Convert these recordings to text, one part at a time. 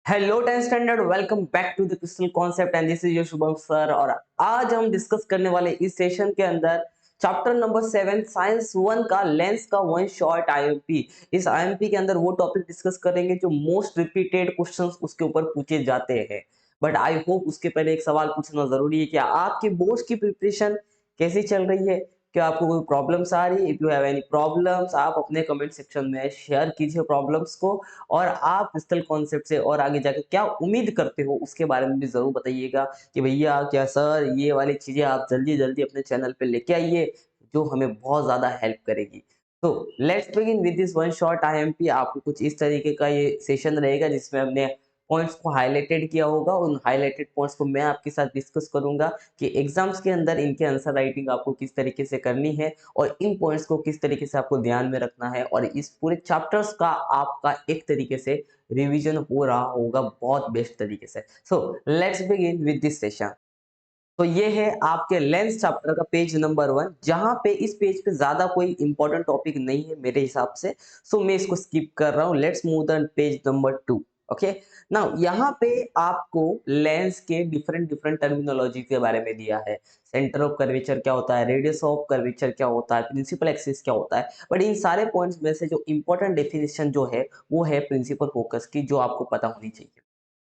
Hello 10 standard, welcome back to the Crystal Concept and this is your Shubham sir. और आज हम discuss करने वाले इस सेशन के अंदर चैप्टर नंबर 7 साइंस 1 का लेंस का वन शॉट आईएमपी। इस आईएमपी के अंदर वो टॉपिक डिस्कस करेंगे जो मोस्ट रिपीटेड क्वेश्चंस उसके ऊपर पूछे जाते हैं। बट आई होप उसके पहले एक सवाल पूछना जरूरी है कि आपकी बोर्ड की प्रिपरेशन कैसी चल रही है। क्या आपको कोई प्रॉब्लम्स आ रही है? If you have any problems आप अपने कमेंट सेक्शन में शेयर कीजिए प्रॉब्लम्स को। और आप क्रिस्टल कॉन्सेप्ट से और आगे जाके क्या उम्मीद करते हो उसके बारे में भी जरूर बताइएगा कि भैया क्या सर ये वाली चीजें आप जल्दी जल्दी अपने चैनल पे लेके आइए जो हमें बहुत ज्यादा हेल्प करेगी। तो let's begin with this one shot IMP. आपको कुछ इस तरीके का ये सेशन रहेगा जिसमें हमने पॉइंट्स को हाईलाइटेड किया होगा। उन हाईलाइटेड पॉइंट्स को मैं आपके साथ डिस्कस करूंगा कि एग्जाम्स के अंदर इनके आंसर राइटिंग आपको किस तरीके से करनी है और इन पॉइंट्स को किस तरीके से आपको ध्यान में रखना है और इस पूरे चैप्टर्स का आपका एक तरीके से रिवीजन हो रहा होगा बहुत बेस्ट तरीके से। So let's begin with this session. तो ये है आपके लेंस चैप्टर का पेज नंबर 1, जहां पे इस पेज पे ज्यादा कोई इंपॉर्टेंट टॉपिक नहीं है मेरे हिसाब से। सो मैं इसको स्किप कर रहा हूँ। Let's move the page number 2। Okay, now यहाँ पे आपको लेंस के डिफरेंट डिफरेंट टर्मिनोलॉजी के बारे में दिया है। सेंटर ऑफ कर्वेचर क्या होता है, रेडियस ऑफ कर्वेचर क्या होता है, प्रिंसिपल एक्सिस क्या होता है। बट इन सारे पॉइंट्स में से जो इंपॉर्टेंट डेफिनेशन जो है वो है प्रिंसिपल फोकस की, जो आपको पता होनी चाहिए।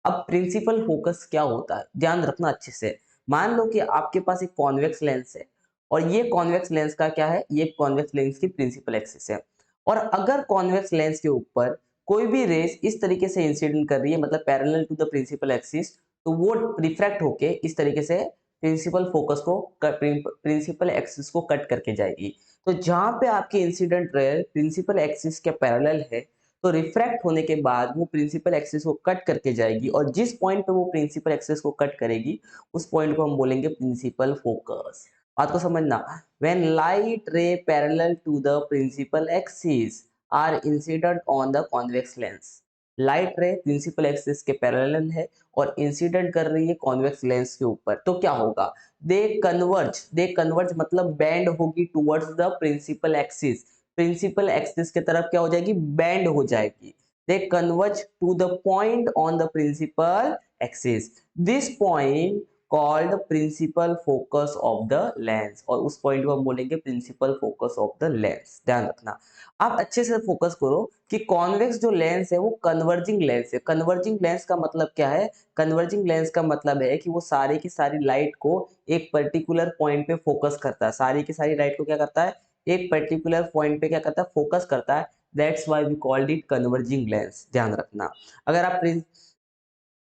अब प्रिंसिपल फोकस क्या होता है ध्यान रखना अच्छे से। मान लो कि आपके पास एक कॉन्वेक्स लेंस है और ये कॉन्वेक्स लेंस का क्या है, ये कॉन्वेक्स लेंस की प्रिंसिपल एक्सिस है। और अगर कॉन्वेक्स लेंस के ऊपर कोई भी रेस इस तरीके से इंसिडेंट कर रही है, मतलब parallel to the principal axis, तो वो रिफ्रैक्ट होके इस तरीके से प्रिंसिपल फोकस को प्रिंसिपल एक्सिस को कट करके जाएगी। तो जहां पे आपकी इंसिडेंट रे प्रिंसिपल एक्सिस के पैरेलल है, तो रिफ्रैक्ट होने के बाद वो प्रिंसिपल एक्सिस को कट करके जाएगी और जिस पॉइंट पे वो प्रिंसिपल एक्सिस को कट करेगी उस पॉइंट को हम बोलेंगे प्रिंसिपल फोकस। बात को समझना। When light ray parallel to the principal axis are incident on the convex lens. Light ray principal axis के पैरेलल है और इंसिडेंट कर रही है कॉन्वेक्स लेंस के ऊपर, तो क्या होगा? दे कन्वर्ज मतलब बैंड होगी towards the principal axis. Principal axis की तरफ क्या हो जाएगी? बैंड हो जाएगी। They converge to the point on the principal axis. This point called principal focus of the lens, और उस पॉइंट को हम बोलेंगे principal focus of the lens. ध्यान रखना, आप अच्छे से फोकस करो कि कॉन्वेक्स जो लेंस है वो कन्वर्जिंग लेंस है। कन्वर्जिंग लेंस का मतलब क्या है? कन्वर्जिंग लेंस का मतलब है कि वो सारी की सारी लाइट को एक पर्टिकुलर पॉइंट पे फोकस करता है। सारी की सारी लाइट को क्या करता है? एक पर्टिकुलर पॉइंट पे क्या करता है? फोकस करता है। That's why we called it converging lens. ध्यान रखना। अगर आप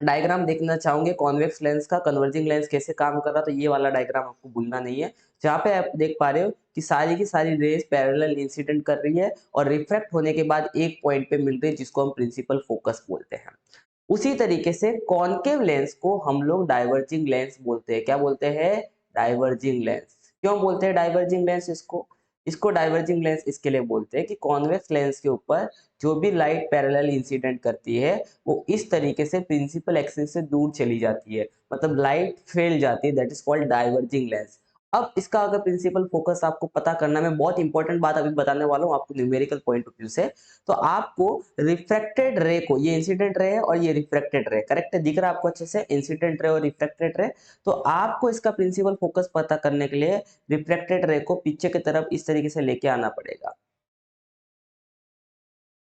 डायग्राम देखना चाहोगे कॉन्वेक्स लेंस का कन्वर्जिंग लेंस कैसे काम कर रहा, तो ये वाला डायग्राम आपको भूलना नहीं है। जहाँ पे आप देख पा रहे हो कि सारी की सारी रेज पैरेलल इंसिडेंट कर रही है और रिफ्रैक्ट होने के बाद एक पॉइंट पे मिल रही है जिसको हम प्रिंसिपल फोकस बोलते हैं। उसी तरीके से कॉनकेव लेंस को हम लोग डाइवर्जिंग लेंस बोलते हैं। क्या बोलते हैं? Diverging lens. क्यों बोलते हैं डाइवर्जिंग लेंस? इसको इसको डाइवर्जिंग लेंस इसके लिए बोलते हैं कि कॉन्वेक्स लेंस के ऊपर जो भी लाइट पैरेलल इंसिडेंट करती है वो इस तरीके से प्रिंसिपल एक्सिस से दूर चली जाती है, मतलब लाइट फैल जाती है। That is called diverging lens. अब इसका अगर प्रिंसिपल फोकस आपको पता करना, मैं बहुत इंपॉर्टेंट बात अभी बताने वाला हूँ आपको न्यूमेरिकल पॉइंट ऑफ व्यू से। तो आपको रिफ्रैक्टेड रे को, ये इंसिडेंट रे है और ये रिफ्रैक्टेड रे, करेक्ट है? दिख रहा है आपको अच्छे से इंसिडेंट रे और रिफ्रैक्टेड रे? तो आपको इसका प्रिंसिपल फोकस पता करने के लिए रिफ्रैक्टेड रे को पीछे की तरफ इस तरीके से लेके आना पड़ेगा।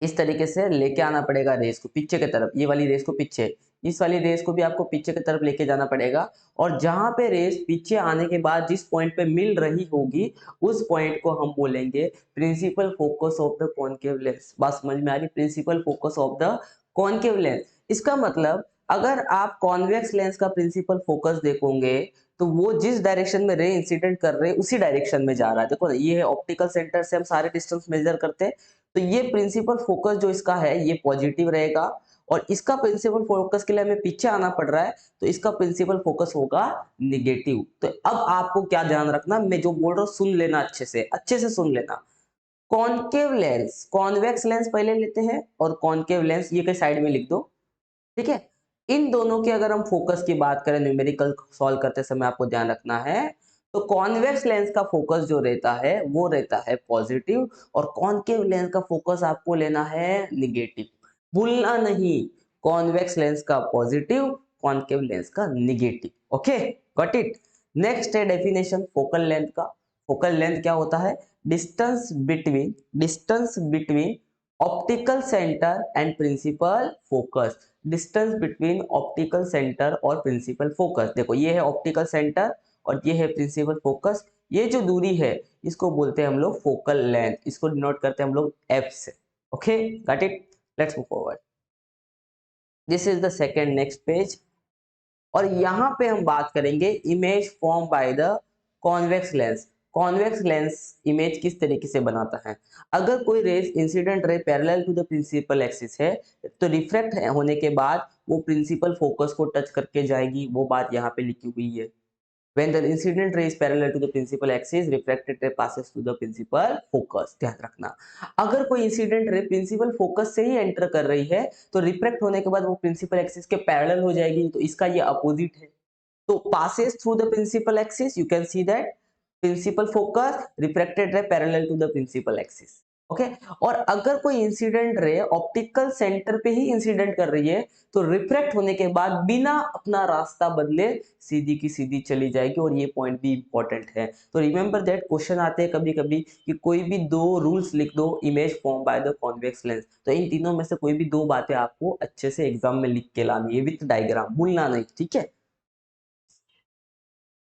इस तरीके से लेके आना पड़ेगा रेस को पीछे की तरफ, ये वाली रेस को पीछे, इस वाली रेस को भी आपको पीछे की तरफ लेके जाना पड़ेगा। और जहां पे रेस पीछे आने के बाद जिस पॉइंट पे मिल रही होगी उस पॉइंट को हम बोलेंगे principal focus of the concave lens. बात समझ में आ रही? Principal focus of the concave lens. इसका मतलब अगर आप कॉन्वेक्स लेंस का प्रिंसिपल फोकस देखोगे तो वो जिस डायरेक्शन में रे इंसिडेंट कर रहे हैं उसी डायरेक्शन में जा रहा है। देखो ये है ऑप्टिकल सेंटर से हम सारे डिस्टेंस मेजर करते हैं, तो ये प्रिंसिपल फोकस जो इसका है ये पॉजिटिव रहेगा। और इसका प्रिंसिपल फोकस के लिए हमें पीछे आना पड़ रहा है तो इसका प्रिंसिपल फोकस होगा निगेटिव। तो अब आपको क्या ध्यान रखना, मैं जो बोल रहा हूँ सुन लेना, अच्छे से सुन लेना। कॉनकेव लेंस, कॉन्वेक्स लेंस पहले लेते हैं और कॉनकेव लेंस ये के साइड में लिख दो, ठीक है? इन दोनों की अगर हम फोकस की बात करें न्यूमेरिकल सॉल्व करते समय आपको ध्यान रखना है, तो कॉन्वेक्स लेंस का फोकस जो रहता है वो रहता है पॉजिटिव और कॉनकेव लेंस का फोकस आपको लेना है निगेटिव। भूलना नहीं, कॉन्वेक्स लेंस का पॉजिटिव, कॉनकेव लेंस का negative. Okay, got it. Next है डेफिनेशन फोकल लेंथ का। फोकल लेंथ क्या होता है? Distance between optical centre and principal focus. Distance between optical centre और प्रिंसिपल फोकस। देखो ये है ऑप्टिकल सेंटर और ये है प्रिंसिपल फोकस। ये जो दूरी है इसको बोलते हैं हम लोग फोकल लेंथ, इसको डिनोट करते हैं हम लोग एफ से। Okay, got it. Let's move forward. This is the second next page और यहाँ पे हम बात करेंगे image form by the convex lens. Convex lens image किस तरीके से बनाता है? अगर कोई rays incident ray parallel to the principal axis है तो रिफ्रैक्ट होने के बाद वो प्रिंसिपल फोकस को टच करके जाएगी, वो बात यहाँ पे लिखी हुई है। When the incident ray is parallel to the principal axis, refracted ray passes to the principal focus। ध्यान रखना, अगर कोई इंसिडेंट रे प्रिंसिपल फोकस से ही एंटर कर रही है तो रिफ्रैक्ट होने के बाद वो प्रिंसिपल एक्सिस के पैरेलल हो जाएगी, तो इसका ये अपोजिट है। तो passes through the principal axis, you can see that principal focus, refracted ray parallel to the principal axis। Okay, और अगर कोई इंसिडेंट रे ऑप्टिकल सेंटर पे ही इंसिडेंट कर रही है तो रिफ्रैक्ट होने के बाद बिना अपना रास्ता बदले सीधी की सीधी चली जाएगी, और ये पॉइंट भी इंपॉर्टेंट है। तो रिमेंबर दैट, क्वेश्चन आते हैं कभी कभी कि कोई भी दो रूल्स लिख दो image form by the convex lens, तो इन तीनों में से कोई भी दो बातें आपको अच्छे से एग्जाम में लिख के लानी है विथ डायग्राम, भूलना नहीं, ठीक है।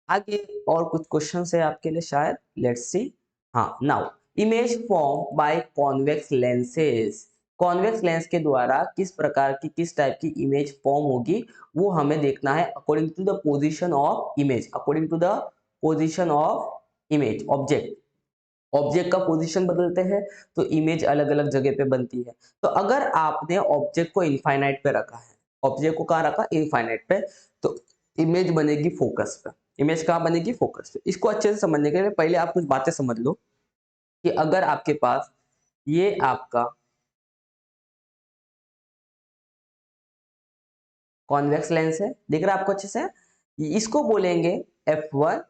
आगे और कुछ क्वेश्चन है आपके लिए शायद, लेट्स सी। हाँ, now image form by convex lenses. Convex lens के द्वारा किस प्रकार की, किस टाइप की इमेज फॉर्म होगी वो हमें देखना है according to the position of image. According to the position of image, object object का पोजीशन बदलते हैं तो इमेज अलग अलग जगह पे बनती है। तो अगर आपने ऑब्जेक्ट को इनफाइनाइट पे रखा है, ऑब्जेक्ट को कहाँ रखा? इनफाइनाइट पे, तो इमेज बनेगी फोकस पे। इमेज कहाँ बनेगी? फोकस पे। इसको अच्छे से समझने के लिए पहले आप कुछ बातें समझ लो कि अगर आपके पास ये आपका कॉन्वेक्स लेंस है, दिख रहा है आपको अच्छे से? इसको बोलेंगे f1,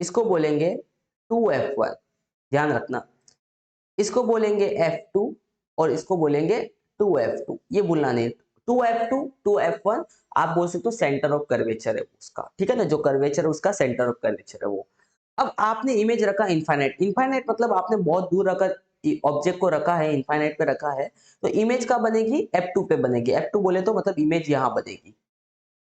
इसको बोलेंगे 2f1। ध्यान रखना, इसको बोलेंगे f2 और इसको बोलेंगे 2f2। ये भूलना नहीं, 2f2 2f1 आप बोल सकते हो सेंटर ऑफ कर्वेचर है उसका, ठीक है ना, जो कर्वेचर है उसका सेंटर ऑफ कर्वेचर है वो। अब आपने इमेज रखा इनफाइनाइट, इनफाइनाइट मतलब आपने बहुत दूर रखा ऑब्जेक्ट को रखा है, इनफाइनाइट पे रखा है, तो इमेज का बनेगी f2 पे बनेगी। f2 बोले तो मतलब इमेज यहाँ बनेगी।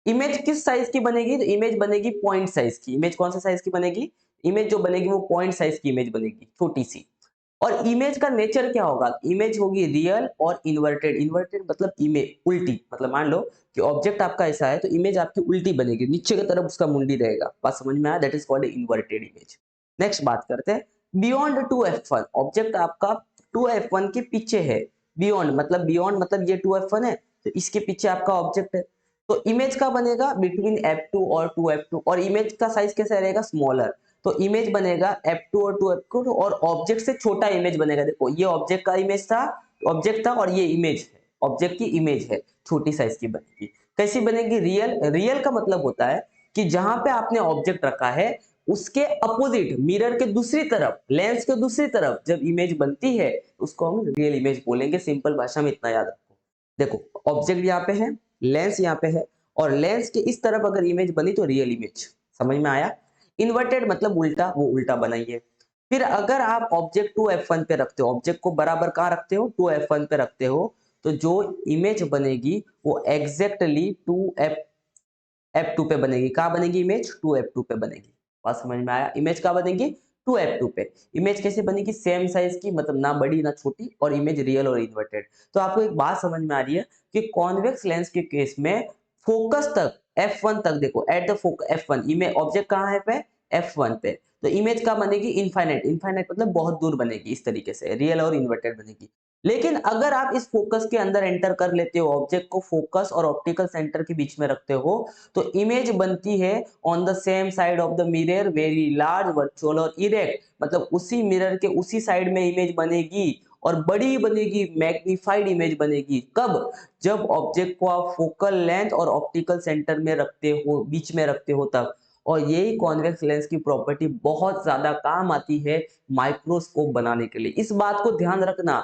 इमेज किस साइज की बनेगी? तो इमेज बनेगी पॉइंट साइज की। इमेज कौन सा साइज की बनेगी? इमेज जो बनेगी वो पॉइंट साइज की इमेज बनेगी, छोटी सी। और इमेज का नेचर क्या होगा? इमेज होगी रियल और इन्वर्टेड। इन्वर्टेड मतलब इमेज उल्टी, मतलब मान लो कि ऑब्जेक्ट आपका ऐसा है तो इमेज आपकी उल्टी बनेगी, नीचे की तरफ उसका मुंडी रहेगा। बात समझ में आया? That is called inverted image. Next बात करते हैं बियॉन्ड 2f1। ऑब्जेक्ट आपका 2f1 के पीछे है। बियॉन्ड मतलब ये 2f1 है तो इसके पीछे आपका ऑब्जेक्ट है, तो इमेज का बनेगा बिटवीन f2 और 2f2, और इमेज का साइज कैसा रहेगा? स्मॉलर। तो इमेज बनेगा f2 और 2f2 और ऑब्जेक्ट से छोटा इमेज बनेगा। देखो ये ऑब्जेक्ट का इमेज था, ऑब्जेक्ट था, और ये इमेज है, ऑब्जेक्ट की इमेज है, छोटी साइज की बनेगी। कैसी बनेगी? रियल। रियल का मतलब होता है कि जहां पे आपने ऑब्जेक्ट रखा है उसके अपोजिट, मिरर के दूसरी तरफ, लेंस के दूसरी तरफ जब इमेज बनती है उसको हम रियल इमेज बोलेंगे। सिंपल भाषा में इतना याद रखो। देखो ऑब्जेक्ट यहाँ पे है, लेंस यहाँ पे है, और लेंस के इस तरफ अगर इमेज बनी तो रियल इमेज। समझ में आया? इन्वर्टेड मतलब उल्टा, वो उल्टा बनाइए। फिर अगर आप ऑब्जेक्ट 2f1 पे रखते हो, ऑब्जेक्ट को बराबर कहाँ रखते हो? 2f1 पे रखते हो, तो जो इमेज बनेगी वो एग्जैक्टली 2f2 पे बनेगी। कहाँ बनेगी इमेज? 2f2 पे बनेगी। बात समझ में आया? इमेज कहाँ बनेगी? 2f2 पे। इमेज कैसे बनेगी? सेम साइज की, मतलब ना बड़ी ना छोटी, और इमेज रियल और इन्वर्टेड। तो आपको एक बात समझ में आ रही है कि कॉन्वेक्स लेंस के केस में फोकस तक, f1 तक, देखो at the focus f1, image object कहाँ है पे? f1 पे, तो इमेज कहाँ बनेगी? इनफाइनाइट। इनफाइनाइट मतलब बहुत दूर बनेगी, इस तरीके से रियल और इन्वर्टेड बनेगी। लेकिन अगर आप इस फोकस के अंदर एंटर कर लेते हो, ऑब्जेक्ट को फोकस और ऑप्टिकल सेंटर के बीच में रखते हो, तो इमेज बनती है on the same side of the mirror, very large, virtual और इरेक्ट, मतलब उसी मिरर के उसी साइड में इमेज बनेगी और बड़ी बनेगी, मैग्निफाइड इमेज बनेगी। कब? जब ऑब्जेक्ट को आप फोकल लेंथ और ऑप्टिकल सेंटर में रखते हो, बीच में रखते हो तब। और यही कॉन्वेक्स लेंस की प्रॉपर्टी बहुत ज्यादा काम आती है माइक्रोस्कोप बनाने के लिए। इस बात को ध्यान रखना,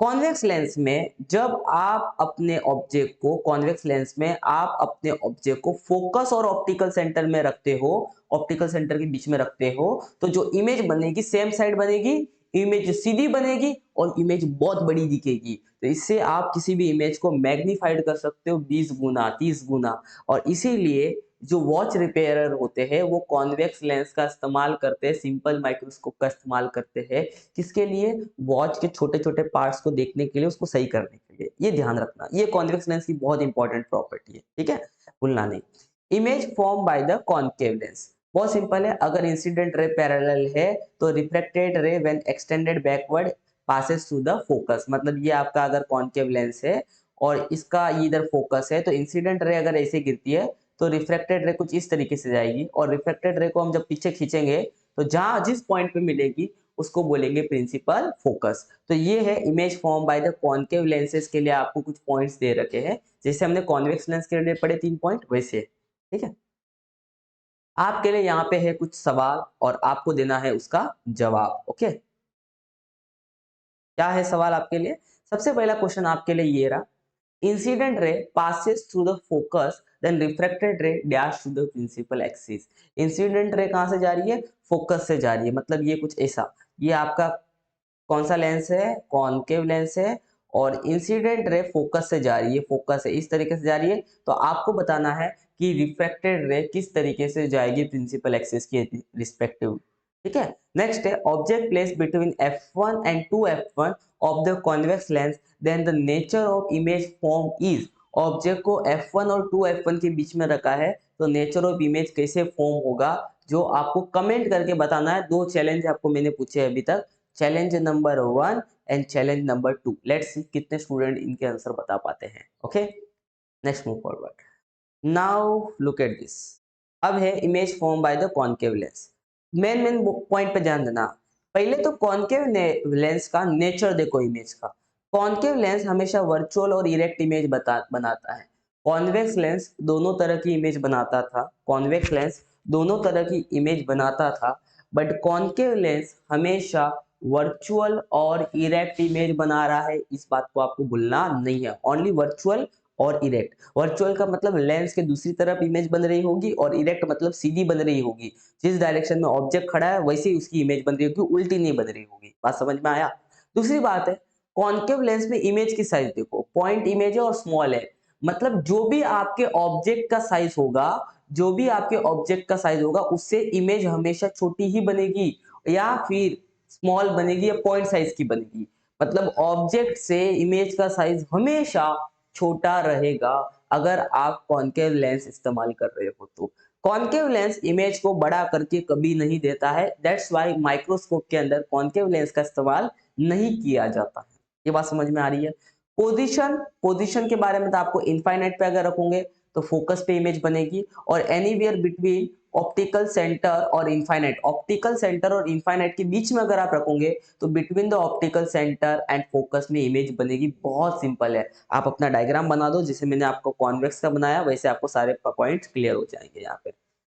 कॉन्वेक्स लेंस में जब आप अपने ऑब्जेक्ट को कॉन्वेक्स लेंस में आप अपने ऑब्जेक्ट को फोकस और ऑप्टिकल सेंटर में रखते हो, ऑप्टिकल सेंटर के बीच में रखते हो, तो जो इमेज बनेगी सेम साइड बनेगी, इमेज सीधी बनेगी और इमेज बहुत बड़ी दिखेगी। तो इससे आप किसी भी इमेज को मैग्नीफाइड कर सकते हो 20 गुना 30 गुना। और इसीलिए जो वॉच रिपेयरर होते हैं वो कॉन्वेक्स लेंस का इस्तेमाल करते हैं, सिंपल माइक्रोस्कोप का इस्तेमाल करते हैं। किसके लिए? वॉच के छोटे-छोटे पार्ट्स को देखने के लिए, उसको सही करने के लिए। ये ध्यान रखना, ये कॉन्वेक्स लेंस की बहुत इंपॉर्टेंट प्रॉपर्टी है, ठीक है? भूलना नहीं। Image form by the concave lens, बहुत सिंपल है। अगर इंसिडेंट रे पैरेलल है तो reflected ray when extended backward passes through the focus. मतलब ये आपका अगर कॉन्केव लेंस है और इसका इधर फोकस है, तो इंसिडेंट रे अगर ऐसे गिरती है तो रिफ्लेक्टेड रे कुछ इस तरीके से जाएगी, और रिफ्लेक्टेड रे को हम जब पीछे खींचेंगे तो जहां जिस पॉइंट पे मिलेगी उसको बोलेंगे प्रिंसिपल फोकस। तो ये है image form by the concave lenses के लिए आपको कुछ पॉइंट्स दे रखे हैं, जैसे हमने कॉन्वेक्स लेंस के लिए पढ़े 3 पॉइंट, वैसे। ठीक है, आपके लिए यहाँ पे है कुछ सवाल और आपको देना है उसका जवाब। ओके, क्या है सवाल आपके लिए? सबसे पहला क्वेश्चन आपके लिए ये रहा, incident ray passes through the focus then refracted ray dash to the principal axis। Incident ray कहां से जा रही है? फोकस से जा रही है। मतलब ये कुछ ऐसा, ये आपका कौन सा लेंस है? कॉनकेव लेंस है, और इंसिडेंट रे फोकस से जा रही है, फोकस है इस तरीके से जा रही है। तो आपको बताना है कि रिफ्रैक्टेड रे किस तरीके से जाएगी प्रिंसिपल एक्सिस के रिस्पेक्टिव। ठीक है, नेक्स्ट है object place between f1 and 2f1 of the convex lens then the nature of image form is. Object को f1 और 2f1 के बीच में रखा है, तो नेचर ऑफ इमेज कैसे फॉर्म होगा, जो आपको कमेंट करके बताना है। 2 चैलेंज आपको मैंने पूछे अभी तक, challenge number 1 and challenge number 2। Let's see कितने स्टूडेंट इनके आंसर बता पाते हैं। Okay, next move forward. Now look at this. अब है image form by the concave lens. Main main point पे ध्यान देना। पहले तो कॉनकेव लेंस का नेचर देखो इमेज का। कॉनकेव लेंस हमेशा वर्चुअल और इरेक्ट इमेज बनाता है। कॉन्वेक्स लेंस दोनों तरह की इमेज बनाता था, कॉन्वेक्स लेंस दोनों तरह की इमेज बनाता था, बट कॉनकेव लेंस हमेशा वर्चुअल और इरेक्ट इमेज बना रहा है। इस बात को आपको भूलना नहीं है, ओनली वर्चुअल और इरेक्ट। वर्चुअल का मतलब लेंस के दूसरी तरफ इमेज बन रही होगी, और इरेक्ट मतलब सीधी बन रही होगी, जिस डायरेक्शन में ऑब्जेक्ट खड़ा है वैसे ही उसकी इमेज बन रही होगी, उल्टी नहीं बन रही होगी। बात समझ में आया? दूसरी बात है, कॉन्केव लेंस में इमेज की साइज देखो, पॉइंट इमेज है और स्मॉल है। मतलब जो भी आपके ऑब्जेक्ट का साइज होगा, जो भी आपके ऑब्जेक्ट का साइज होगा, उससे इमेज हमेशा छोटी ही बनेगी, या फिर स्मॉल बनेगी, या पॉइंट साइज की बनेगी। मतलब ऑब्जेक्ट से इमेज का साइज हमेशा छोटा रहेगा अगर आप कॉन्केव लेंस इस्तेमाल कर रहे हो तो। कॉन्केव लेंस इमेज को बड़ा करके कभी नहीं देता है, दैट्स व्हाई माइक्रोस्कोप के अंदर कॉन्केव लेंस का इस्तेमाल नहीं किया जाता है। ये बात समझ में आ रही है? पोजीशन, पोजीशन के बारे में तो आपको इनफाइनाइट पे अगर रखोगे तो फोकस पे इमेज बनेगी, और एनीवेयर बिटवीन ऑप्टिकल सेंटर और इनफाइनाइट, ऑप्टिकल सेंटर और इनफाइनाइट के बीच में अगर आप रखोगे तो between the optical centre and focus में इमेज बनेगी। बहुत सिंपल है, आप अपना डायग्राम बना दो जैसे मैंने आपको कॉन्वेक्स का बनाया, वैसे आपको सारे पॉइंट्स क्लियर हो जाएंगे यहाँ पे।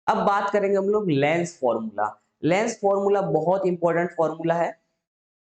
अब बात करेंगे हम लोग लेंस फॉर्मूला। लेंस फॉर्मूला बहुत इंपॉर्टेंट फॉर्मूला है।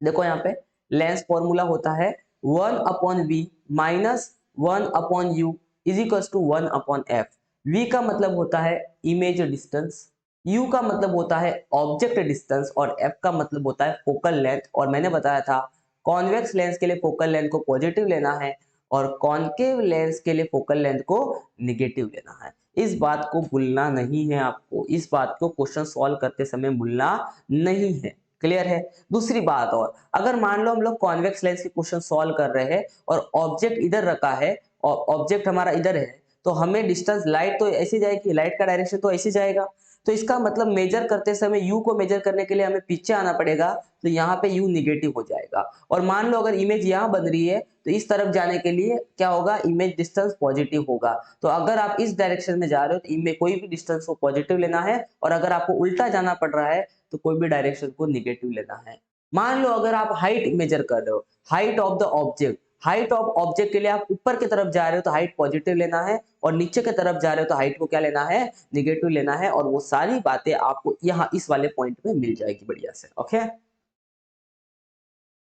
देखो यहाँ पे लेंस फॉर्मूला होता है 1/v minus 1/u is equal to 1/f। v का मतलब होता है इमेज डिस्टेंस, u का मतलब होता है ऑब्जेक्ट डिस्टेंस, और f का मतलब होता है फोकल लेंथ। और मैंने बताया था कॉन्वेक्स लेंस के लिए फोकल लेंथ को पॉजिटिव लेना है, और कॉनकेव लेंस के लिए फोकल लेंथ को निगेटिव लेना है। इस बात को भूलना नहीं है आपको, इस बात को क्वेश्चन सॉल्व करते समय भूलना नहीं है। क्लियर है? दूसरी बात, और अगर मान लो हम लोग कॉन्वेक्स लेंस के क्वेश्चन सॉल्व कर रहे हैं और ऑब्जेक्ट इधर रखा है और ऑब्जेक्ट हमारा इधर है, तो हमें डिस्टेंस, लाइट तो ऐसी जाएगी, लाइट का डायरेक्शन तो ऐसे जाएगा। तो इसका मतलब मेजर करते समय u को मेजर करने के लिए हमें पीछे आना पड़ेगा, तो यहाँ पे u निगेटिव हो जाएगा। और मान लो अगर इमेज यहाँ बन रही है तो इस तरफ जाने के लिए क्या होगा, इमेज डिस्टेंस पॉजिटिव होगा। तो अगर आप इस डायरेक्शन में जा रहे हो तो इमेज कोई भी डिस्टेंस को पॉजिटिव लेना है, और अगर आपको उल्टा जाना पड़ रहा है तो कोई भी डायरेक्शन को निगेटिव लेना है। मान लो अगर आप हाइट मेजर कर रहे हो, height of the object, height of object के लिए आप ऊपर की तरफ जा रहे हो तो हाइट पॉजिटिव लेना है, और नीचे की तरफ जा रहे हो तो हाइट को क्या लेना है, निगेटिव लेना है। और वो सारी बातें आपको यहाँ इस वाले पॉइंट में मिल जाएगी बढ़िया से। ओके,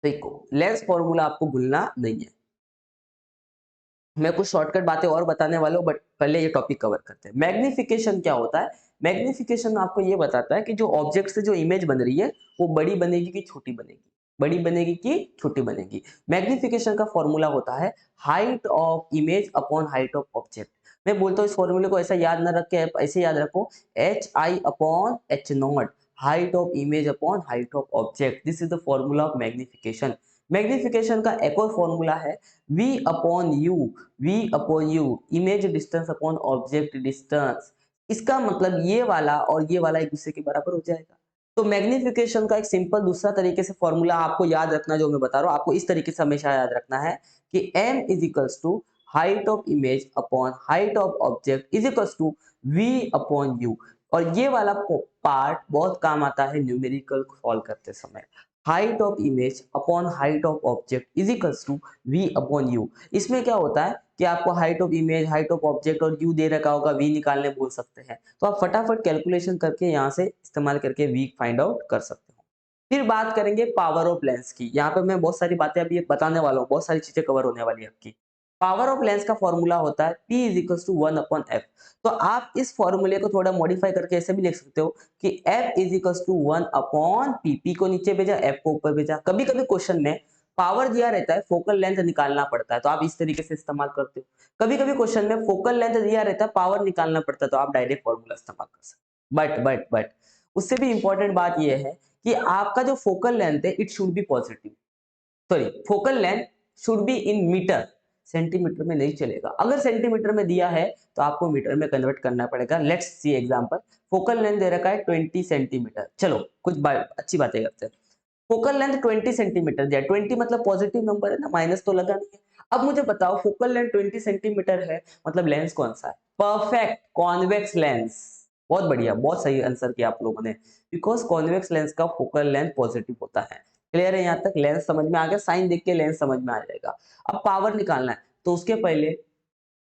देखो लेंस फॉर्मूला आपको भूलना नहीं है, मैं कुछ शॉर्टकट बातें और बताने वाला हूँ, बट पहले ये टॉपिक कवर करते हैं। मैग्निफिकेशन क्या होता है? मैग्निफिकेशन आपको ये बताता है कि जो ऑब्जेक्ट से जो इमेज बन रही है वो बड़ी बनेगी कि छोटी बनेगी, बड़ी बनेगी कि छोटी बनेगी। मैग्निफिकेशन का फॉर्मूला होता है height of image upon height of object. मैं बोलता हूँ इस फॉर्मूले को ऐसा याद ना रख के ऐसे याद रखो, H I upon H not, height of image upon height of object, this is the formula of magnification. Magnification का एक और फॉर्मूला है V upon you, V upon you, image distance upon object distance. इसका मतलब ये वाला और ये वाला एक दूसरे के बराबर हो जाएगा। तो मैग्निफिकेशन का एक सिंपल दूसरा तरीके से फॉर्मूला आपको याद रखना, जो मैं बता रहा हूँ आपको इस तरीके से हमेशा याद रखना है कि m is equals to height of image upon height of object is equals to V upon U. और ये वाला पार्ट बहुत काम आता है न्यूमेरिकल सॉल्व करते समय। Height of image upon height of object is equals to V upon U. इसमें क्या होता है कि आपको height of image, height of object और यू दे रखा होगा, V निकालने बोल सकते हैं, तो आप फटाफट कैलकुलेशन करके यहाँ से इस्तेमाल करके V फाइंड आउट कर सकते हो। फिर बात करेंगे पावर ऑफ लेंस की। यहाँ पे मैं बहुत सारी बातें अभी बताने वाला हूँ, बहुत सारी चीजें कवर होने वाली है आपकी। पावर ऑफ लेंस का फॉर्मूला होता है P is equal to 1 upon F. तो आप इस फॉर्मूले को थोड़ा मॉडिफाई करके ऐसे भी लिख सकते हो कि F is equal to 1 upon P को नीचे भेजा, F को ऊपर भेजा। कभी कभी क्वेश्चन में पावर दिया रहता है, फोकल लेंथ निकालना पड़ता है, तो आप इस तरीके से इस्तेमाल करते हो। कभी कभी क्वेश्चन में फोकल लेंथ दिया रहता है, पावर निकालना पड़ता है, तो आप डायरेक्ट फॉर्मूला इस्तेमाल कर सकते हो। बट उससे भी इंपॉर्टेंट बात यह है कि आपका जो फोकल लेंथ है it should be positive, sorry focal length should be in metre, centimetre में नहीं चलेगा। अगर सेंटीमीटर में दिया है तो आपको मीटर में कन्वर्ट करना पड़ेगा। Let's see example, focal length दे रखा है 20 सेंटीमीटर। चलो कुछ अच्छी बातें करते हैं। फोकल लेंथ 20 सेंटीमीटर दिया, 20 मतलब पॉजिटिव नंबर है ना, माइनस तो लगा नहीं है। अब मुझे बताओ फोकल लेंथ 20 सेंटीमीटर है, मतलब लेंस कौन सा है? Perfect convex lens. बहुत बढ़िया, बहुत सही आंसर किया आप लोगों ने, बिकॉज कॉन्वेक्स लेंस का फोकल लेंथ पॉजिटिव होता है। क्लियर है यहाँ तक? लेंस समझ में आ गया, साइन देख के लेंस समझ में आ जाएगा। अब पावर निकालना है तो उसके पहले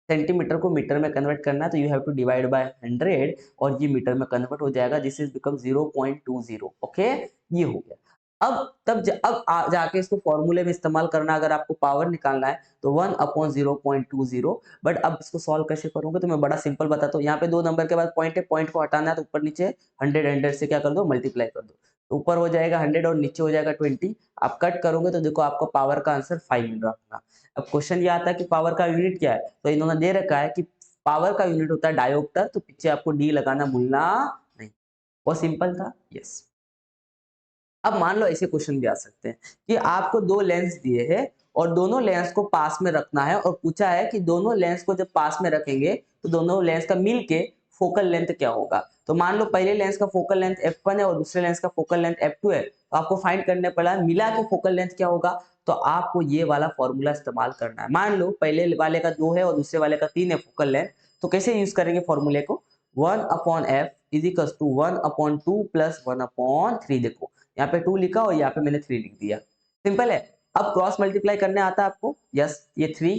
सेंटीमीटर को मीटर में कन्वर्ट करना है, तो you have to divide by 100 और ये मीटर में कन्वर्ट हो जाएगा। This is become 0.20। ओके, ये हो गया। अब जाके इसको फॉर्मूले में इस्तेमाल करना, अगर आपको पावर निकालना है तो 1 अपॉन 0.20। बट अब इसको सॉल्व कैसे करोगे तो मैं बड़ा सिंपल बताता हूँ। यहाँ पे 2 नंबर के बाद पॉइंट है, पॉइंट को हटाना है तो ऊपर नीचे 100 से क्या कर दो, मल्टीप्लाई कर दो। तो ऊपर हो जाएगा 100 और नीचे हो जाएगा 20। आप कट करोगे तो देखो आपको पावर का आंसर 5 मिल रहा है। अब क्वेश्चन ये आता है कि पावर का यूनिट क्या है, तो इन्होंने दे रखा है कि पावर का यूनिट होता है डायोप्टर, तो पीछे आपको डी लगाना भूलना नहीं। बहुत सिंपल था, यस। अब मान लो ऐसे क्वेश्चन भी आ सकते हैं कि आपको दो लेंस दिए हैं और दोनों लेंस को पास में रखना है, और पूछा है कि दोनों लेंस को जब पास में रखेंगे तो दोनों लेंस का मिलके फोकल लेंथ क्या होगा। तो मान लो पहले लेंस का फोकल लेंथ f1 है और दूसरे लेंस का फोकल लेंथ f2 है, तो आपको फाइंड करने पड़ा मिला के फोकल लेंथ क्या होगा। तो आपको ये वाला फॉर्मूला इस्तेमाल करना है। मान लो पहले वाले का 2 है और दूसरे वाले का 3 है फोकल लेंथ, तो कैसे यूज करेंगे फॉर्मूले को, 1 upon F is equal to 1 upon 2 plus 1 upon 3। देखो यहाँ पे 2 लिखा और यहाँ पे मैंने 3 लिख दिया, सिंपल है। अब क्रॉस मल्टीप्लाई करने आता है आपको, यस, ये 3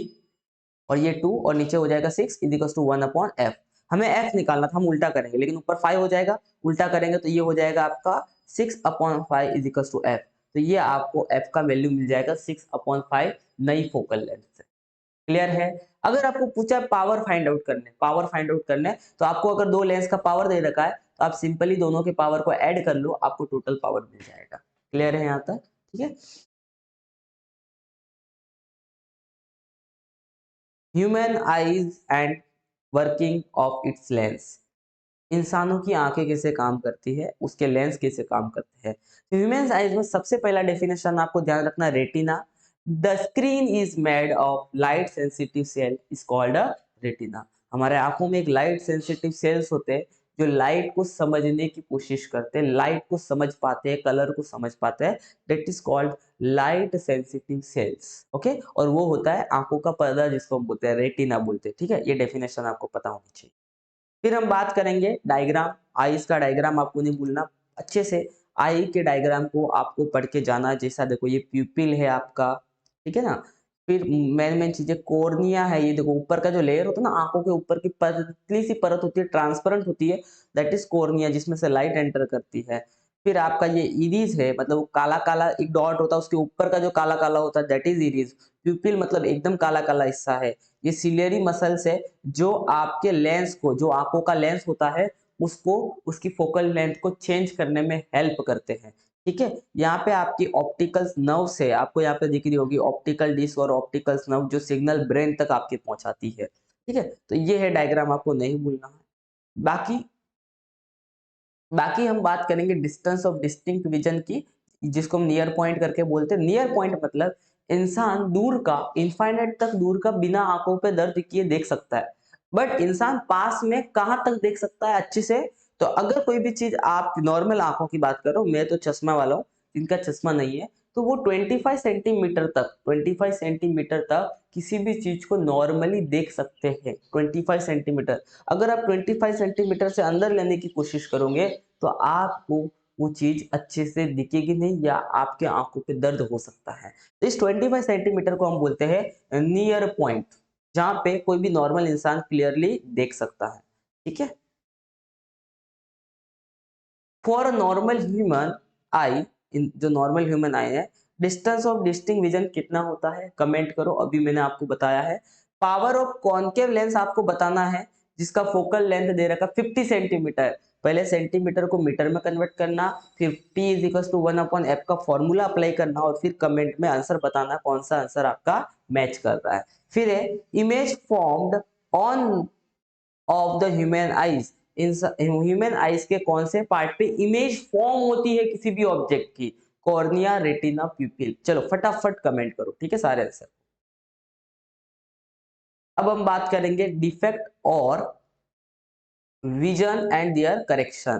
और ये 2 और नीचे हो जाएगा 6 is equal to 1 upon F. हमें एफ निकालना था, हम उल्टा करेंगे, लेकिन ऊपर 5 हो जाएगा, उल्टा करेंगे तो ये हो जाएगा आपका 6 upon 5 is equal to F. तो ये आपको एफ का वैल्यू मिल जाएगा 6 अपॉन 5 नई फोकल लेंथ से। क्लियर है? अगर आपको पूछा पावर फाइंड आउट करने, पावर फाइंड आउट करने, तो आपको अगर दो लेंस का पावर दे रखा है तो आप सिंपली दोनों के पावर को ऐड कर लो, आपको टोटल पावर मिल जाएगा। क्लियर है यहाँ तक? ठीक है। Human eyes and working of its lens. इंसानों की आंखें कैसे काम करती है, उसके लेंस कैसे काम करते हैं। ह्यूमन आईज में सबसे पहला डेफिनेशन आपको ध्यान रखना, retina. The screen is made of light sensitive cell is called a retina. हमारे आंखों में एक लाइट सेंसिटिव सेल्स होते हैं जो लाइट को समझने की कोशिश करते हैं, लाइट को समझ पाते हैं, कलर को समझ पाते हैं, that is called light sensitive sales. Okay, और वो होता है आंखों का पर्दा जिसको हम बोलते हैं रेटिना बोलते हैं। ठीक है, ये डेफिनेशन आपको पता होनी चाहिए। फिर हम बात करेंगे डायग्राम, आईज का डायग्राम आपको नहीं भूलना अच्छे से। आई के डायग्राम को आपको पढ़ के जाना, जैसा देखो ये प्यूपिल है आपका, ठीक है ना। फिर मेन मेन चीजें, कोर्निया है, ये देखो ऊपर का जो लेयर होता है ना, आंखों के ऊपर की पतली सी परत होती है, ट्रांसपेरेंट होती है, दैट इज कोर्निया, जिसमें से लाइट एंटर करती है। फिर आपका ये इरिस है, मतलब वो काला काला एक डॉट होता है, उसके ऊपर का जो काला काला होता है दैट इज इरिस। प्यूपिल मतलब एकदम काला काला हिस्सा है। ये सिलियरी मसल्स है जो आपके लेंस को, जो आंखों का लेंस होता है उसको, उसकी फोकल लेंथ को चेंज करने में हेल्प करते हैं। ठीक है, यहाँ पे आपकी ऑप्टिकल नर्व्स है, आपको यहाँ पे दिख रही होगी ऑप्टिकल डिस्क और ऑप्टिकल नर्व जो सिग्नल ब्रेन तक आपके पहुंचाती है। ठीक है, तो ये है डायग्राम, आपको नहीं भूलना है। बाकी बाकी हम बात करेंगे डिस्टेंस ऑफ डिस्टिंक्ट विजन की, जिसको हम नियर पॉइंट करके बोलते हैं। नियर पॉइंट मतलब इंसान दूर का, इनफाइनाइट तक दूर का बिना आंखों पे दर्द किए देख सकता है, बट इंसान पास में कहां तक देख सकता है अच्छे से। तो अगर कोई भी चीज, आप नॉर्मल आंखों की बात करो, मैं तो चश्मा वाला हूँ, जिनका चश्मा नहीं है, तो वो 25 सेंटीमीटर तक, 25 सेंटीमीटर तक किसी भी चीज को नॉर्मली देख सकते हैं। 25 सेंटीमीटर, अगर आप 25 सेंटीमीटर से अंदर लेने की कोशिश करोगे तो आपको वो चीज अच्छे से दिखेगी नहीं, या आपके आंखों पे दर्द हो सकता है। तो इस 25 सेंटीमीटर को हम बोलते हैं नियर पॉइंट, जहां पे कोई भी नॉर्मल इंसान क्लियरली देख सकता है। ठीक है, फॉर अ नॉर्मल ह्यूमन आई, जो नॉर्मल ह्यूमन आई है, डिस्टेंस ऑफ डिस्टिंक्ट विजन कितना होता है कमेंट करो। अभी मैंने आपको बताया है। पावर ऑफ कॉनकेव लेंस आपको बताना है, जिसका फोकल लेंथ दे रखा 50 सेंटीमीटर। पहले सेंटीमीटर को मीटर में कन्वर्ट करना, फिर T इज 1/f का फॉर्मूला अप्लाई करना, और फिर कमेंट में आंसर बताना कौन सा आंसर आपका मैच कर रहा है। फिर है image formed on off the human eyes, in human eyes के कौन से पार्ट पे इमेज फॉर्म होती है किसी भी ऑब्जेक्ट की? Cornea, retina, प्यूपिल। चलो फटाफट कमेंट करो, ठीक है सारे आंसर। अब हम बात करेंगे डिफेक्ट और विजन एंड देयर करेक्शन।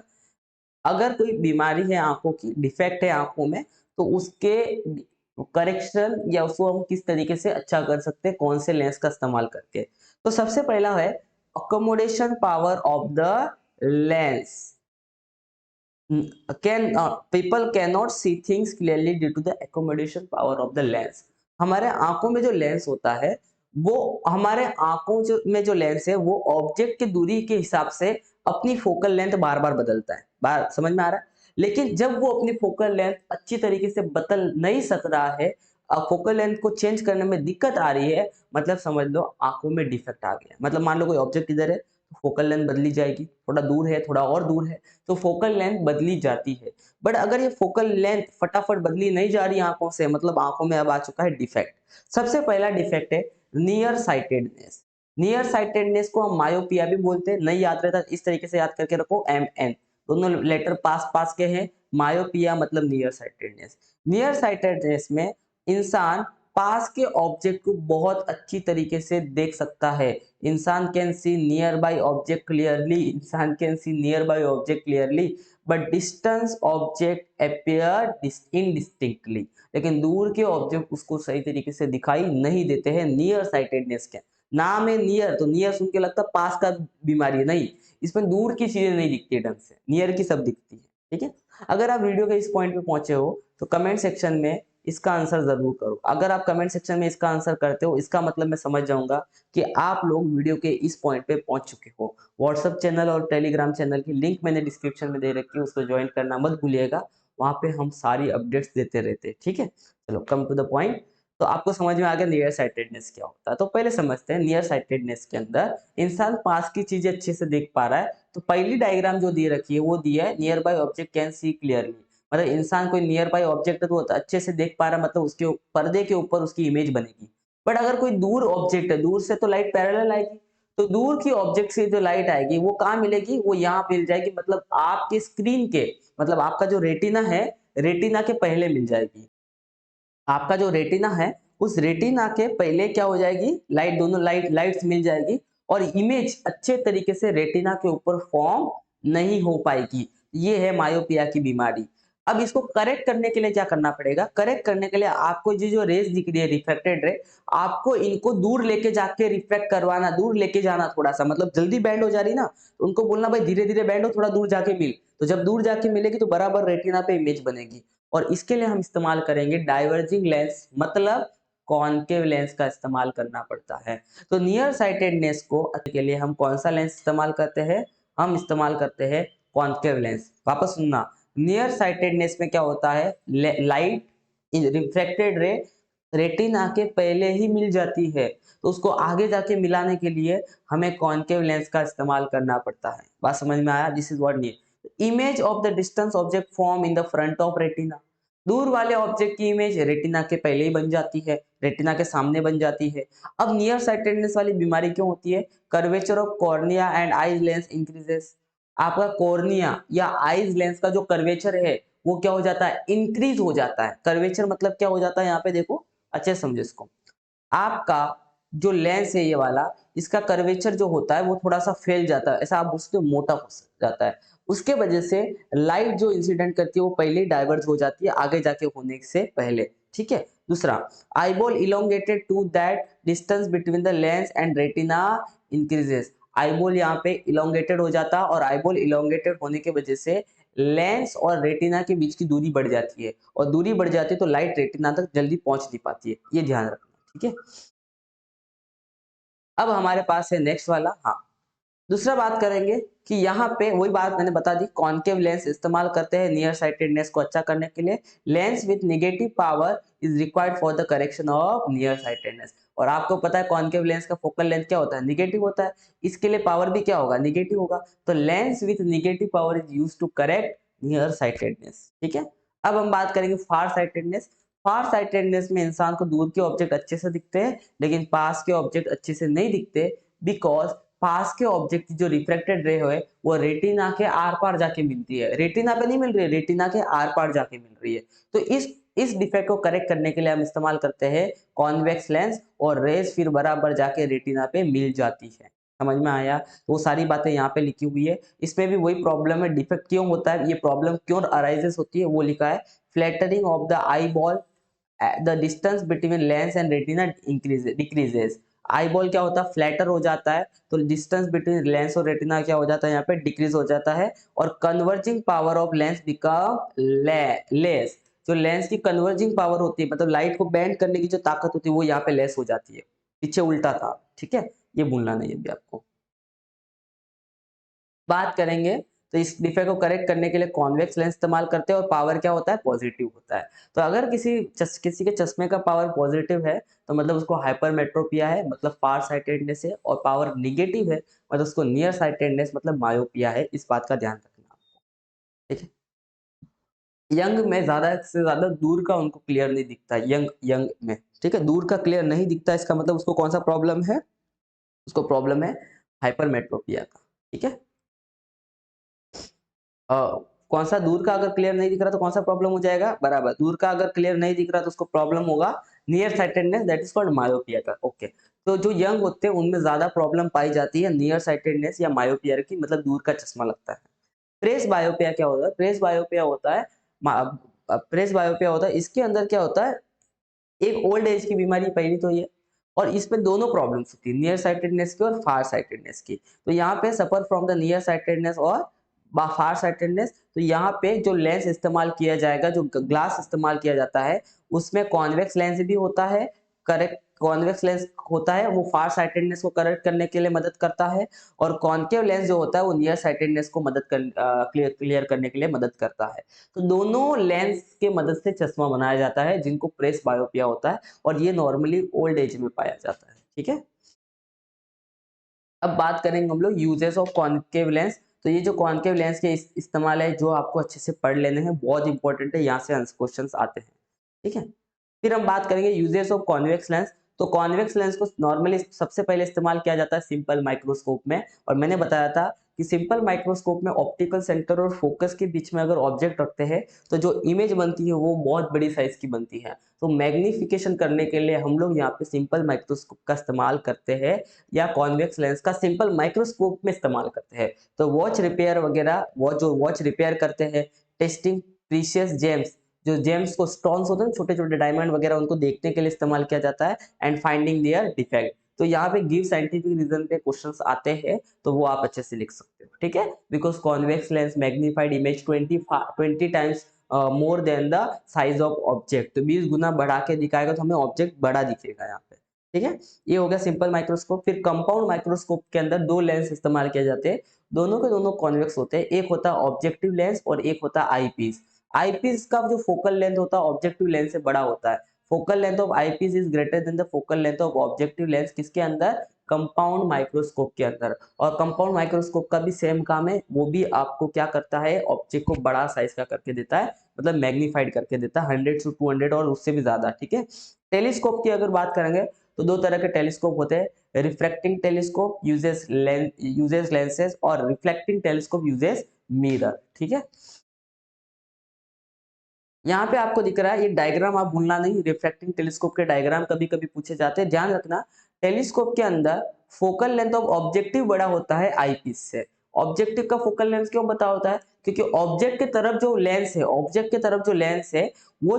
अगर कोई बीमारी है आंखों की, डिफेक्ट है आंखों में, तो उसके करेक्शन या उसको हम किस तरीके से अच्छा कर सकते हैं, कौन से लेंस का इस्तेमाल करके। तो सबसे पहला है accommodation power of the lens. can people cannot see things clearly due to the accommodation power of the lens। हमारे आंखों में जो लेंस होता है, वो हमारे आंखों में जो लेंस है वो ऑब्जेक्ट की दूरी के हिसाब से अपनी फोकल लेंथ बार बार बदलता है। बार समझ में आ रहा है? लेकिन जब वो अपनी फोकल लेंथ अच्छी तरीके से बदल नहीं सक रहा है, फोकल लेंथ को चेंज करने में दिक्कत आ रही है, मतलब समझ लो आंखों में डिफेक्ट आ गया। मतलब मान लो कोई ऑब्जेक्ट इधर है, फोकल लेंथ बदली जाएगी, थोड़ा दूर है, थोड़ा और दूर है, तो फोकल लेंथ बदली जाती है। बट अगर ये फोकल लेंथ फटाफट बदली नहीं जा रही आंखों से, मतलब आंखों में अब आ चुका है डिफेक्ट। सबसे पहला डिफेक्ट है नियर साइटेडनेस। नियर साइटेडनेस को हम मायोपिया भी बोलते हैं, नहीं याद रहता इस तरीके से याद करके रखो, MN दोनों लेटर पास पास के हैं। मायोपिया मतलब नियर साइटेडनेस। नियर साइटेडनेस में इंसान पास के ऑब्जेक्ट को बहुत अच्छी तरीके से देख सकता है। इंसान can see nearby object clearly, इंसान can see nearby object clearly, but distance object appear indistinctly. लेकिन दूर के ऑब्जेक्ट उसको सही तरीके से दिखाई नहीं देते हैं नियर साइटेडनेस के। नाम है नियर, तो नियर सुन के लगता है पास का बीमारी है, नहीं, इसमें दूर की चीजें नहीं दिखती है ढंग से, नियर की सब दिखती है। ठीक है, अगर आप वीडियो के इस पॉइंट पे पहुंचे हो तो कमेंट सेक्शन में इसका आंसर जरूर करो। अगर आप कमेंट सेक्शन में इसका आंसर करते हो, इसका मतलब मैं समझ जाऊंगा कि आप लोग वीडियो के इस पॉइंट पे पहुंच चुके हो। व्हाट्सएप चैनल और टेलीग्राम चैनल की लिंक मैंने डिस्क्रिप्शन में दे रखी है, उसको ज्वाइन करना मत भूलिएगा। वहां पे हम सारी अपडेट्स देते रहते हैं। ठीक है, चलो कम टू द पॉइंट। तो आपको समझ में आ गया नियर साइटेडनेस क्या होता है। तो पहले समझते हैं नियर साइटेडनेस के अंदर इंसान पास की चीजें अच्छे से देख पा रहा है। तो पहली डायग्राम जो दे रखी है वो दी है near by object can see clearly. मतलब इंसान कोई नियर बाय ऑब्जेक्ट है तो अच्छे से देख पा रहा है, मतलब उसके पर्दे के ऊपर उसकी इमेज बनेगी। बट अगर कोई दूर ऑब्जेक्ट है, दूर से तो लाइट पैरेलल आएगी, तो दूर की ऑब्जेक्ट से जो लाइट आएगी वो कहाँ मिलेगी? वो यहाँ मिल जाएगी, मतलब आपके स्क्रीन के, मतलब आपका जो रेटिना है, रेटिना के पहले मिल जाएगी। आपका जो रेटिना है, उस रेटिना के पहले क्या हो जाएगी? लाइट, दोनों लाइट्स मिल जाएगी, और इमेज अच्छे तरीके से रेटिना के ऊपर फॉर्म नहीं हो पाएगी। ये है मायोपिया की बीमारी। अब इसको करेक्ट करने के लिए क्या करना पड़ेगा? करेक्ट करने के लिए आपको ये जो रेज दिख रही है, रिफ्लेक्टेड रे, आपको इनको दूर लेके जाके रिफ्लेक्ट करवाना, दूर लेके जाना थोड़ा सा, मतलब जल्दी बैंड हो जा रही ना, तो उनको बोलना भाई धीरे धीरे बैंड हो, थोड़ा दूर जाके मिल। तो जब दूर जाके मिलेगी तो बराबर रेटिना पे इमेज बनेगी। और इसके लिए हम इस्तेमाल करेंगे डाइवर्जिंग लेंस, मतलब कॉनकेव लेंस का इस्तेमाल करना पड़ता है। तो नियर साइटेडनेस को के लिए हम कौन सा लेंस इस्तेमाल करते हैं? हम इस्तेमाल करते हैं कॉनकेव लेंस। वापस सुनना, नियर साइटेडनेस में क्या होता है, लाइट रिफ्रैक्टेड रे रेटिना के पहले ही मिल जाती है, तो उसको आगे जाके मिलाने के लिए हमें कॉनकेव लेंस का इस्तेमाल करना पड़ता है। बात समझ में आया? This is what need. Image of the distance object form in the front of retina. दूर वाले ऑब्जेक्ट की इमेज रेटिना के पहले ही बन जाती है, रेटिना के सामने बन जाती है। अब नियर साइटेडनेस वाली बीमारी क्यों होती है? Curvature of cornea and eyes lens increases. आपका कॉर्निया या आईज लेंस का जो कर्वेचर है वो क्या हो जाता है, इंक्रीज हो जाता है। कर्वेचर मतलब क्या हो जाता है, यहाँ पे देखो अच्छे से समझो इसको। आपका जो लेंस है ये वाला, इसका कर्वेचर जो होता है वो थोड़ा सा फैल जाता है, ऐसा आप उसके मोटा हो जाता है। उसके वजह से लाइट जो इंसिडेंट करती है वो पहले ही डाइवर्ज हो जाती है आगे जाके होने से पहले। ठीक है। दूसरा, eyeball elongated to that distance between the lens and retina increases. Eyeball यहाँ पे इलोंगेटेड हो जाता है और आईबॉल इलोंगेटेड होने की वजह से लेंस और रेटिना के बीच की दूरी बढ़ जाती है, और दूरी बढ़ जाती है तो लाइट रेटिना तक जल्दी पहुंच नहीं पाती है, ये ध्यान रखना। ठीक है। अब हमारे पास है नेक्स्ट वाला। हाँ, दूसरा बात करेंगे कि यहाँ पे वही बात मैंने बता दी, कॉनकेव लेंस इस्तेमाल करते हैं नियर साइटेडनेस को अच्छा करने के लिए। Lens with negative power is required for the correction of near sightedness. और आपको पता है कॉनकेव लेंस का फोकल लेंथ क्या होता है, निगेटिव होता है। इसके लिए पावर भी क्या होगा, निगेटिव होगा। तो lens with negative power is use to correct near sightedness. ठीक है। अब हम बात करेंगे फार साइटेडनेस। फार साइटेडनेस में इंसान को दूर के ऑब्जेक्ट अच्छे से दिखते हैं लेकिन पास के ऑब्जेक्ट अच्छे से नहीं दिखते, बिकॉज पास के ऑब्जेक्ट की जो रिफ्लेक्टेड रे है वो रेटिना के आर पार जाके मिलती है, रेटिना पे नहीं मिल रही है, रेटिना के आर पार जाके मिल रही है। तो इस डिफेक्ट को करेक्ट करने के लिए हम इस्तेमाल करते हैं कॉन्वेक्स लेंस, और रेज फिर बराबर जाके रेटिना पे मिल जाती है। समझ में आया? तो वो सारी बातें यहाँ पे लिखी हुई है। इसमें भी वही प्रॉब्लम है, डिफेक्ट क्यों होता है, ये प्रॉब्लम क्यों अराइजेस होती है, वो लिखा है। Flattering of the eye ball, the distance between lens and retina decreases. Eye ball क्या होता है, फ्लैटर हो जाता है, तो डिस्टेंस बिटवीन लेंस और रेटिना क्या हो जाता है, यहाँ पे डिक्रीज हो जाता है। और converging power of lens become less. जो लेंस की कन्वर्जिंग पावर होती है, मतलब लाइट को बेंड करने की जो ताकत होती है, वो यहाँ पे लेस हो जाती है। पीछे उल्टा था। ठीक है, ये भूलना नहीं है अभी आपको। बात करेंगे तो इस डिफेक्ट को करेक्ट करने के लिए कॉन्वेक्स लेंस इस्तेमाल करते हैं, और पावर क्या होता है, पॉजिटिव होता है। तो अगर किसी के चश्मे का पावर पॉजिटिव है तो मतलब उसको हाइपरमेट्रोपिया है, मतलब फार साइटेडनेस है, और पावर निगेटिव है मतलब उसको नियर साइटेडनेस मतलब मायोपिया है। इस बात का ध्यान रखना। ठीक है। यंग में ज्यादा से ज्यादा दूर का उनको क्लियर नहीं दिखता, यंग यंग में। ठीक है, दूर का क्लियर नहीं दिखता, इसका मतलब उसको कौन सा प्रॉब्लम है, उसको प्रॉब्लम है हाइपरमेट्रोपिया का। ठीक है। अ, कौन सा, दूर का अगर क्लियर नहीं दिख रहा तो कौन सा प्रॉब्लम हो जाएगा, बराबर, दूर का अगर क्लियर नहीं दिख रहा तो उसको प्रॉब्लम होगा near sightedness, that is called myopia का। ओके। तो जो यंग होते हैं उनमें ज्यादा प्रॉब्लम पाई जाती है नियर साइटेडनेस या मायोपिया की, मतलब दूर का चश्मा लगता है। प्रेस बायोपिया क्या होता है, प्रेस बायोपिया होता है, प्रेस बायोपिया होता है, इसके अंदर क्या होता है, एक ओल्ड एज की बीमारी पहली तो ये, और इसमें दोनों प्रॉब्लम्स होती है, नियर साइटेडनेस की और फार साइटेडनेस की। तो यहाँ पे suffer from the near sightedness और फार साइटेडनेस, तो यहाँ पे जो लेंस इस्तेमाल किया जाएगा, जो ग्लास इस्तेमाल किया जाता है, उसमें कॉन्वेक्स लेंस भी होता है। करेक्ट, कॉन्वेक्स लेंस होता है, वो फार साइटेडनेस को करेक्ट करने के लिए मदद करता है। और कॉन्केव लेंस जो होता है वो नियर साइटेडनेस को मदद कर क्लियर करने के लिए मदद करता है। तो दोनों लेंस के मदद से चश्मा बनाया जाता है जिनको प्रेस बायोपिया होता है, और ये नॉर्मली ओल्ड एज में पाया जाता है। ठीक है। अब बात करेंगे हम लोग यूजेस ऑफ कॉन्केव लेंस। तो ये जो कॉन्केव लेंस के इस्तेमाल है, जो आपको अच्छे से पढ़ लेने हैं, बहुत इंपॉर्टेंट है, यहाँ से क्वेश्चन आते हैं। ठीक है। फिर हम बात करेंगे यूजेस ऑफ कॉन्वेक्स लेंस। तो कॉन्वेक्स लेंस को नॉर्मली सबसे पहले इस्तेमाल किया जाता है सिंपल माइक्रोस्कोप में, और मैंने बताया था कि सिंपल माइक्रोस्कोप में ऑप्टिकल सेंटर और फोकस के बीच में अगर ऑब्जेक्ट रखते हैं तो जो इमेज बनती है वो बहुत बड़ी साइज की बनती है। तो मैग्निफिकेशन करने के लिए हम लोग यहाँ पे सिंपल माइक्रोस्कोप का इस्तेमाल करते हैं, या कॉन्वेक्स लेंस का सिंपल माइक्रोस्कोप में इस्तेमाल करते हैं। तो वॉच रिपेयर वगैरह, वॉच रिपेयर करते हैं, टेस्टिंग प्रीशियस जेम्स, जो जेम्स को स्टोन्स होते हैं छोटे छोटे डायमंड वगैरह, उनको देखने के लिए इस्तेमाल किया जाता है, एंड फाइंडिंग देयर डिफेक्ट। तो यहाँ पे गिव साइंटिफिक रीजन पे क्वेश्चंस आते हैं, तो वो आप अच्छे से लिख सकते हो। ठीक है। Because convex lens magnified image 20 times more than the size of object, तो 20 गुना बढ़ा के दिखाएगा तो हमें ऑब्जेक्ट बड़ा दिखेगा यहाँ पे। ठीक है, ये हो गया सिंपल माइक्रोस्कोप। फिर कंपाउंड माइक्रोस्कोप के अंदर दो लेंस इस्तेमाल किए जाते हैं, दोनों के दोनों कॉन्वेक्स होते हैं। एक होता है ऑब्जेक्टिव लेंस और एक होता है आईपीस। आईपीस का जो फोकल लेंथ होता है ऑब्जेक्टिव लेंस से बड़ा होता है। Focal length of eyepiece is greater than the focal length of objective lens, किसके अंदर? कंपाउंड माइक्रोस्कोप के अंदर। और कंपाउंड माइक्रोस्कोप का भी सेम काम है, वो भी आपको क्या करता है, ऑब्जेक्ट को बड़ा साइज का करके देता है, मतलब मैग्नीफाइड करके देता है 100 से 200 और उससे भी ज्यादा। ठीक है, टेलीस्कोप की अगर बात करेंगे तो दो तरह के टेलीस्कोप होते हैं, रिफ्रैक्टिंग टेलीस्कोप यूजेस लेंसेज और रिफ्लेक्टिंग टेलीस्कोप यूजेस मिरर। ठीक है, यहाँ पे आपको दिख रहा है, ये डायग्राम आप भूलना नहीं, रिफ्रैक्टिंग टेलीस्कोप के डायग्राम कभी कभी पूछे जाते हैं, ध्यान रखना। टेलीस्कोप के अंदर फोकल लेंथ ऑफ ऑब्जेक्टिव बड़ा होता है आईपीस से। ऑब्जेक्टिव का फोकल लेंथ क्यों बड़ा होता है? क्योंकि ऑब्जेक्ट की तरफ जो लेंस है, ऑब्जेक्ट की तरफ जो लेंस है, वो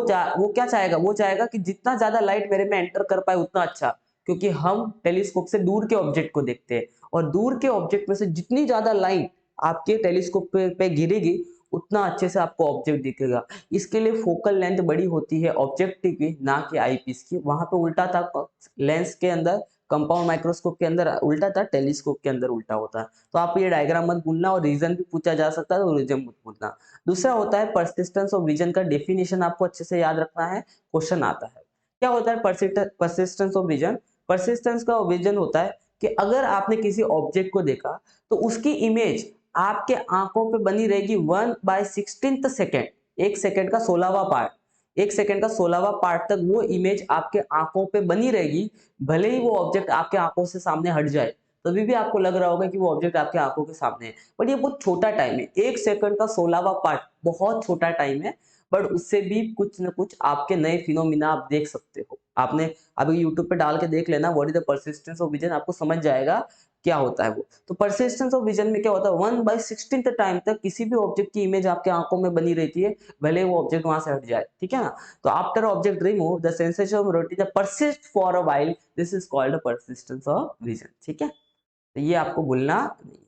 क्या चाहेगा, वो चाहेगा कि जितना ज्यादा लाइट मेरे में एंटर कर पाए उतना अच्छा। क्योंकि हम टेलीस्कोप से दूर के ऑब्जेक्ट को देखते हैं, और दूर के ऑब्जेक्ट में से जितनी ज्यादा लाइट आपके टेलीस्कोप पे गिरेगी उतना अच्छे से आपको ऑब्जेक्ट दिखेगा। इसके लिए फोकल लेंथ बड़ी होती है ऑब्जेक्टिव की, ना कि आईपीस की। वहां पे उल्टा था, लेंस के अंदर कंपाउंड माइक्रोस्कोप के अंदर उल्टा था, टेलीस्कोप के अंदर उल्टा होता है। तो आप ये डायग्राम मत भूलना, और रीजन भी पूछा जा सकता है तो रीजन मत भूलना। दूसरा होता है परसिस्टेंस ऑफ विजन का डेफिनेशन आपको अच्छे से याद रखना है, क्वेश्चन आता है। क्या होता है परसिस्टेंस ऑफ विजन? परसिस्टेंस का विजन होता है कि अगर आपने किसी ऑब्जेक्ट को देखा तो उसकी इमेज आपके आंखों पे बनी रहेगी 1/16 सेकेंड, एक सेकेंड का 16वां पार्ट, एक सेकेंड का 16वां पार्ट तक वो इमेज आपके आंखों पे बनी रहेगी। भले ही वो ऑब्जेक्ट आपके आंखों से सामने हट जाए, तभी भी आपको लग रहा होगा कि वो ऑब्जेक्ट आपके आंखों के सामने है, बट ये बहुत छोटा टाइम है, एक सेकंड का 16वां पार्ट बहुत छोटा टाइम है। बट उससे भी कुछ ना कुछ आपके नए फिनोमिना आप देख सकते हो। आपने अभी यूट्यूब पे डाल के देख लेना what is the persistence of vision, आपको समझ जाएगा क्या होता है वो। तो परसिस्टेंस ऑफ विजन में क्या होता है, 1/16 टाइम तक किसी भी ऑब्जेक्ट की इमेज आपके आंखों में बनी रहती है, भले वो ऑब्जेक्ट वहां से हट जाए। ठीक है ना? तो after object remove the sensation of rotation persist for a while, this is called persistence of vision. ठीक है, तो ये आपको भूलना नहीं।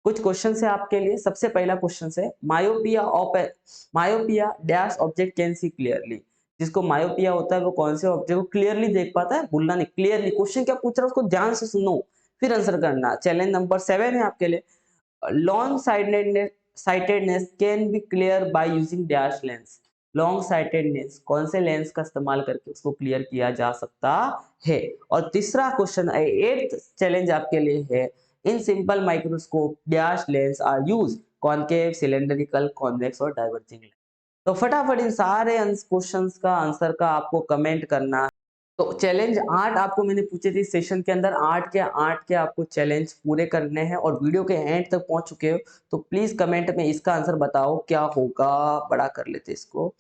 कुछ क्वेश्चन है आपके लिए। सबसे पहला क्वेश्चन है, myopia dash object can see clearly. जिसको मायोपिया होता है वो कौन से ऑब्जेक्ट को क्लियरली देख पाता है? भूलना नहीं, क्लियरली। क्वेश्चन क्या पूछ रहा है उसको ध्यान से सुनो, फिर आंसर करना। चैलेंज नंबर 7 है आपके लिए, long sightedness can be clear by using dash lens. Long sightedness कौन से लेंस का इस्तेमाल करके उसको क्लियर किया जा सकता है? और तीसरा क्वेश्चन, 8th चैलेंज आपके लिए है, in simple microscope dash lens are use concave, cylindrical, convex और डाइवर्जिंग लेंस। तो फटाफट इन सारे क्वेश्चंस का आंसर का आपको कमेंट करना है। तो चैलेंज 8 आपको मैंने पूछे थे सेशन के अंदर, 8 के आपको चैलेंज पूरे करने हैं और वीडियो के एंड तक पहुंच चुके हो, तो प्लीज कमेंट में इसका आंसर बताओ क्या होगा। बड़ा कर लेते इसको,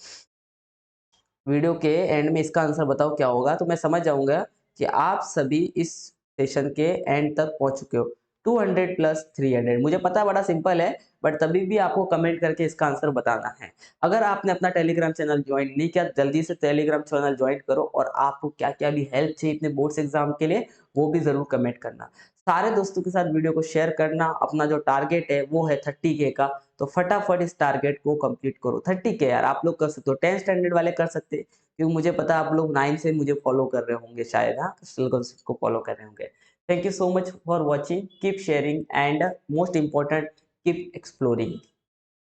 वीडियो के एंड में इसका आंसर बताओ क्या होगा, तो मैं समझ जाऊंगा कि आप सभी इस सेशन के एंड तक पहुंच चुके हो। 200 प्लस 300, मुझे पता है बड़ा सिंपल है, बट तभी भी आपको कमेंट करके इसका आंसर बताना है। अगर आपने अपना टेलीग्राम चैनल ज्वाइन नहीं किया, जल्दी से टेलीग्राम चैनल ज्वाइन करो, और आपको क्या क्या भी हेल्प चाहिए अपने बोर्ड्स एग्जाम के लिए वो भी जरूर कमेंट करना। सारे दोस्तों के साथ वीडियो को शेयर करना। अपना जो टारगेट है वो है 30K का, तो फटाफट इस टारगेट को कंप्लीट करो। 30K यार आप लोग कर सकते हो, 10 स्टैंडर्ड वाले कर सकते हैं, क्योंकि मुझे पता है आप लोग 9 से मुझे फॉलो कर रहे होंगे शायद, हाँ क्रिस्टल कॉन्सेप्ट को फॉलो कर रहे होंगे। Thank you so much for watching, keep sharing and most important keep exploring.